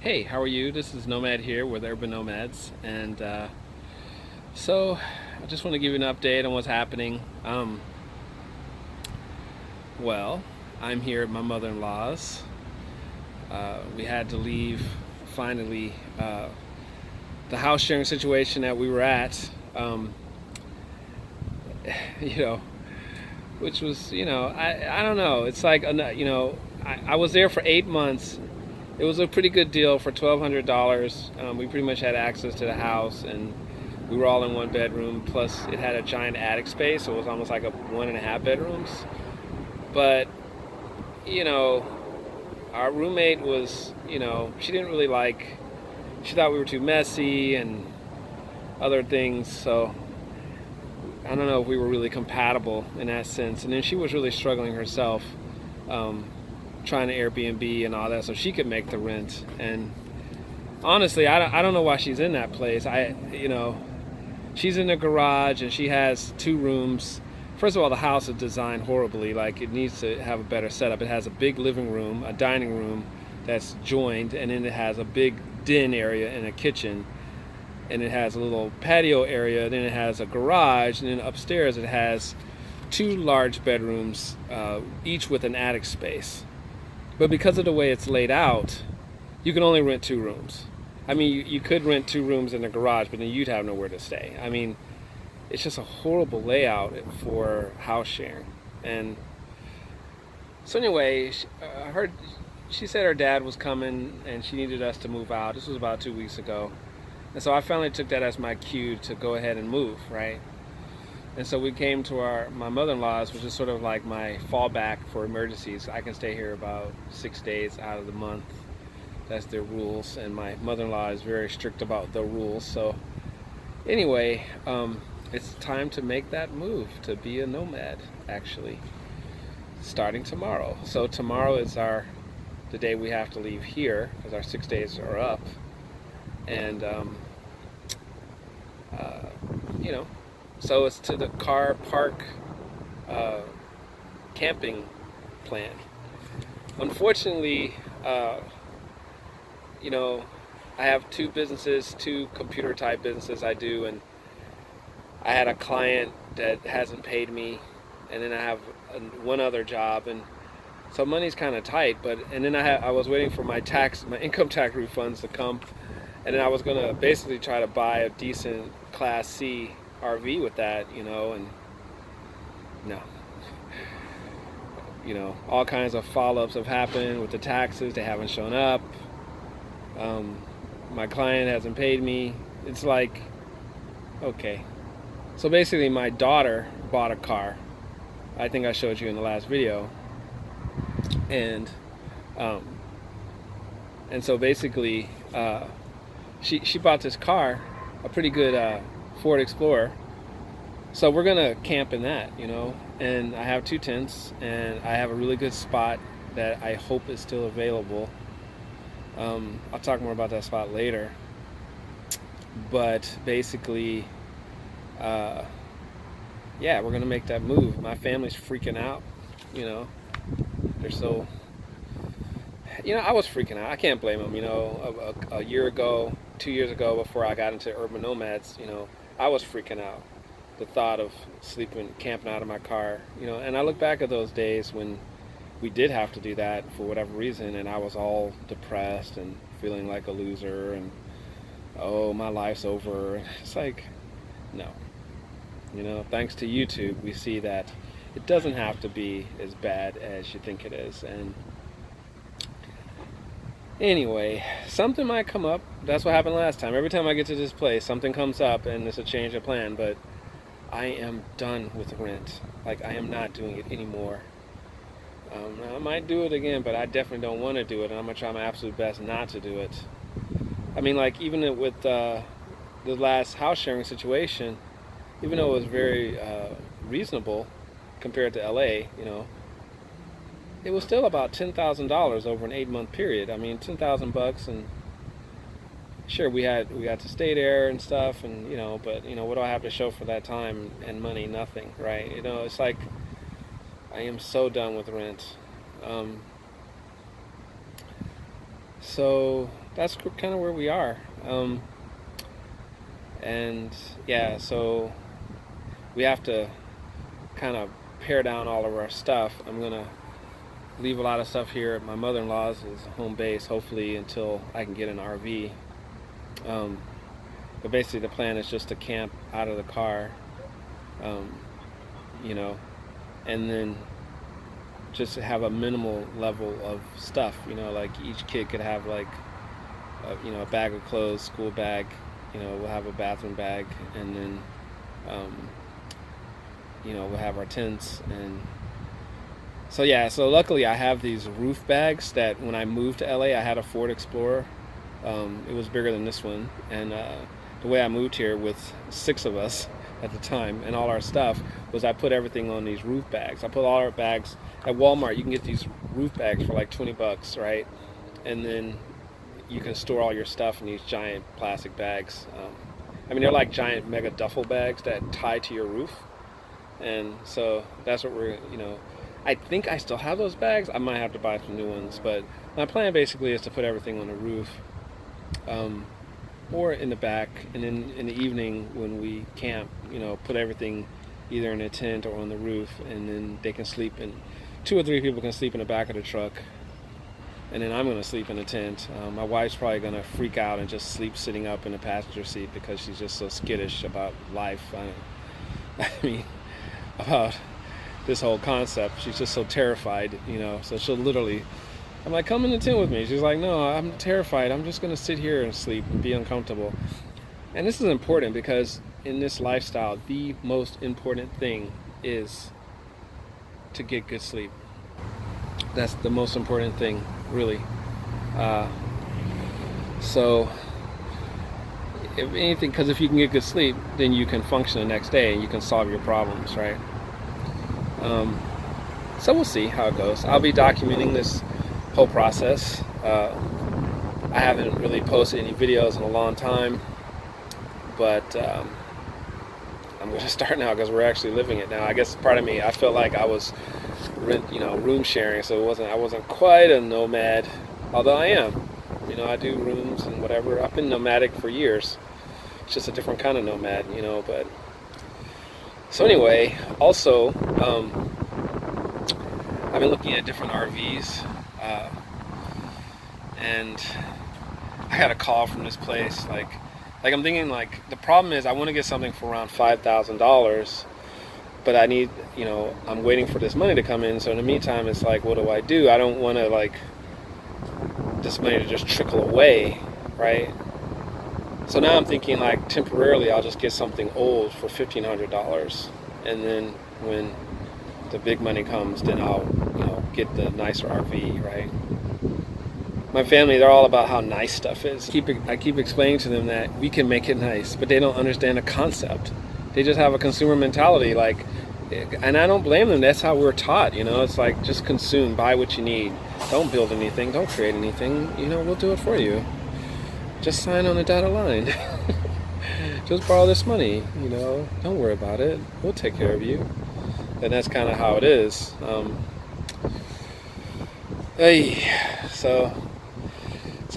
Hey, how are you? This is Nomad here with Urban Nomads, and so I just want to give you an update on what's happening. Well, I'm here at my mother-in-law's. We had to leave finally the house sharing situation that we were at. You know, which was I don't know. It's like I was there for 8 months. It was a pretty good deal for $1,200. We pretty much had access to the house, and we were all in one bedroom. Plus, it had a giant attic space, so it was almost like a 1.5 bedrooms. But you know, our roommate was, she didn't really like. She thought we were too messy and other things. So I don't know if we were really compatible in that sense. And then she was really struggling herself. Trying to Airbnb and all that so she could make the rent. And honestly, I don't know why she's in that place. She's in a garage and she has 2 rooms. First of all, the house is designed horribly. Like, it needs to have a better setup. It has a big living room, a dining room that's joined, and then it has a big den area and a kitchen, and it has a little patio area. Then it has a garage, and then upstairs it has 2 large bedrooms, each with an attic space. But because of the way it's laid out, you can only rent 2 rooms. I mean, you could rent 2 rooms in the garage, but then you'd have nowhere to stay. I mean, it's just a horrible layout for house sharing. And so anyway, I heard she said her dad was coming and she needed us to move out. This was about 2 weeks ago. And so I finally took that as my cue to go ahead and move, right? And so we came to my mother-in-law's, which is sort of like my fallback for emergencies. I can stay here about 6 days out of the month. That's their rules, and my mother-in-law is very strict about the rules. So anyway, it's time to make that move to be a nomad, actually, starting tomorrow. So tomorrow is the day we have to leave here because our 6 days are up. And so it's to the car park camping plan. Unfortunately, I have 2 businesses, 2 computer type businesses I do, and I had a client that hasn't paid me, and then I have one other job, and so money's kind of tight. And then I was waiting for my income tax refunds to come, and then I was gonna basically try to buy a decent Class C RV with that, and no. All kinds of follow-ups have happened with the taxes. They haven't shown up. My client hasn't paid me. It's like, okay. So basically my daughter bought a car. I think I showed you in the last video. And so basically she bought this car, a pretty good Ford Explorer. So we're gonna camp in that, and I have 2 tents, and I have a really good spot that I hope is still available. I'll talk more about that spot later. But basically, yeah, we're gonna make that move. My family's freaking out, they're so, I was freaking out. I can't blame them. A year ago, 2 years ago, before I got into Urban Nomads, I was freaking out. The thought of camping out of my car, and I look back at those days when we did have to do that for whatever reason, and I was all depressed and feeling like a loser, and oh, my life's over. It's like, no. Thanks to YouTube, we see that it doesn't have to be as bad as you think it is. And anyway, something might come up. That's what happened last time. Every time I get to this place, something comes up and it's a change of plan. But I am done with rent. Like, I am not doing it anymore. I might do it again, but I definitely don't want to do it, and I'm going to try my absolute best not to do it. I mean, like, even with the last house sharing situation, even though it was very reasonable compared to LA, it was still about $10,000 over an 8-month period. I mean, $10,000, and sure, we got to stay there and stuff, and but what do I have to show for that time and money? Nothing, right? It's like, I am so done with rent. So that's kind of where we are. And yeah, so we have to kind of pare down all of our stuff. I'm gonna leave a lot of stuff here at my mother-in-law's as a home base, hopefully until I can get an RV. Um, but basically, the plan is just to camp out of the car, um, you know, and then just have a minimal level of stuff. You know, like each kid could have like, a bag of clothes, school bag. You know, we'll have a bathroom bag, and then, we'll have our tents. And so yeah, so luckily I have these roof bags that when I moved to LA, I had a Ford Explorer. It was bigger than this one, and the way I moved here with 6 of us at the time and all our stuff was I put everything on these roof bags. I put all our bags at Walmart. You can get these roof bags for like $20, right? And then you can store all your stuff in these giant plastic bags. They're like giant mega duffel bags that tie to your roof. And so that's what I think I still have those bags. I might have to buy some new ones, but my plan basically is to put everything on the roof, or in the back, and then in the evening when we camp, put everything either in a tent or on the roof, and then they can sleep in, 2 or 3 people can sleep in the back of the truck, and then I'm going to sleep in a tent. My wife's probably going to freak out and just sleep sitting up in the passenger seat because she's just so skittish about life. About this whole concept. She's just so terrified, so she'll literally, I'm like, come in the tent with me. She's like, no, I'm terrified. I'm just going to sit here and sleep and be uncomfortable. And this is important because in this lifestyle, the most important thing is to get good sleep. That's the most important thing, really. So, if anything, because if you can get good sleep, then you can function the next day and you can solve your problems, right? So we'll see how it goes. I'll be documenting this whole process. I haven't really posted any videos in a long time, but I'm going to start now because we're actually living it now. I guess part of me, I felt like I was, room sharing, so I wasn't quite a nomad, although I am. I do rooms and whatever. I've been nomadic for years. It's just a different kind of nomad, but so anyway, also I've been looking at different RVs, and I got a call from this place. Like I'm thinking, the problem is I want to get something for around $5,000, but I need, I'm waiting for this money to come in. So in the meantime, it's like, what do? I don't want to this money to just trickle away, right? So now I'm thinking temporarily I'll just get something old for $1,500, and then when the big money comes, then I'll get the nicer RV, right? My family, they're all about how nice stuff is. I keep explaining to them that we can make it nice, but they don't understand the concept. They just have a consumer mentality, and I don't blame them. That's how we're taught, It's just consume, buy what you need. Don't build anything, don't create anything, we'll do it for you. Just sign on the dotted line. Just borrow this money, don't worry about it. We'll take care of you. And that's kind of how it is. So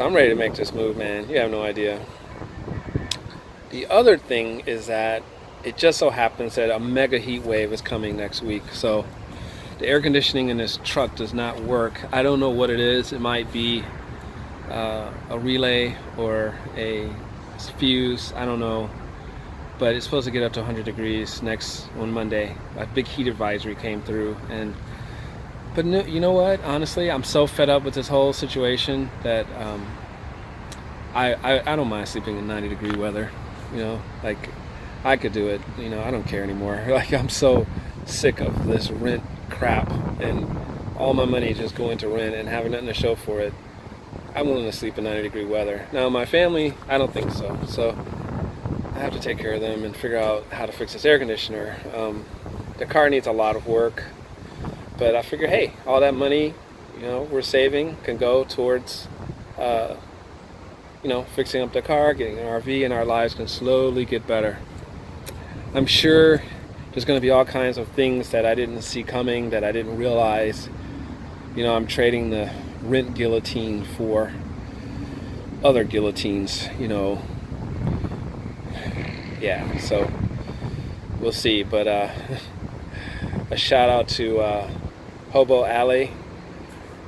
I'm ready to make this move, man. You have no idea. The other thing is that it just so happens that a mega heat wave is coming next week. So the air conditioning in this truck does not work. I don't know what it is. It might be a relay or a fuse. I don't know. But it's supposed to get up to 100 degrees on Monday. A big heat advisory came through, but no, you know what? Honestly, I'm so fed up with this whole situation that I don't mind sleeping in 90-degree weather. I could do it. I don't care anymore. I'm so sick of this rent crap and all my money just going to rent and having nothing to show for it. I'm willing to sleep in 90-degree weather. Now, my family, I don't think so. So I have to take care of them and figure out how to fix this air conditioner. The car needs a lot of work, but I figure, hey, all that money, we're saving can go towards, fixing up the car, getting an RV, and our lives can slowly get better. I'm sure there's going to be all kinds of things that I didn't see coming, that I didn't realize. I'm trading the rent guillotine for other guillotines, yeah, so we'll see. But a shout out to Hobo Alley.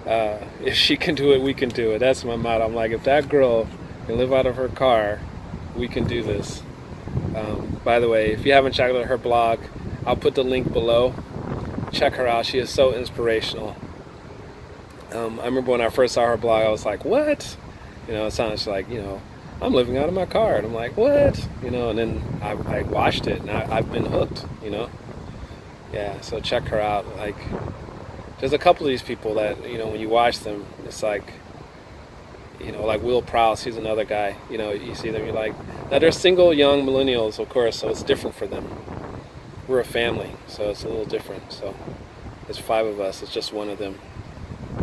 If she can do it, we can do it. That's my motto. I'm like, if that girl can live out of her car, we can do this. By the way, if you haven't checked out her blog, I'll put the link below. Check her out. She is so inspirational. I remember when I first saw her blog, I was like, what? It sounds like, I'm living out of my car. And I'm like, what? And then I watched it, and I've been hooked, Yeah, so check her out. Like, there's a couple of these people that, when you watch them, it's like, like Will Prowse, he's another guy. You see them, you're like, now they're single young millennials, of course, so it's different for them. We're a family, so it's a little different. So there's 5 of us, it's just one of them.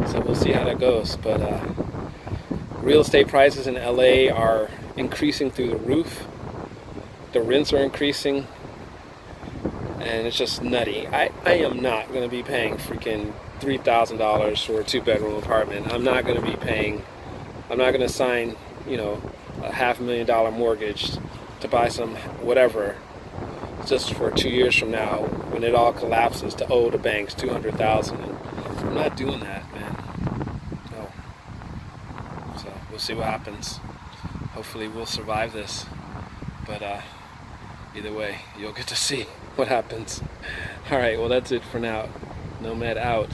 So we'll see how that goes. But real estate prices in LA are increasing through the roof. The rents are increasing, and it's just nutty. I am not going to be paying freaking $3,000 for a 2-bedroom apartment. I'm not going to sign, a $500,000 mortgage to buy some whatever just for 2 years from now when it all collapses to owe the banks $200,000. I'm not doing that, man. No. So we'll see what happens. Hopefully we'll survive this. But either way, you'll get to see what happens. All right, well, that's it for now. Nomad out.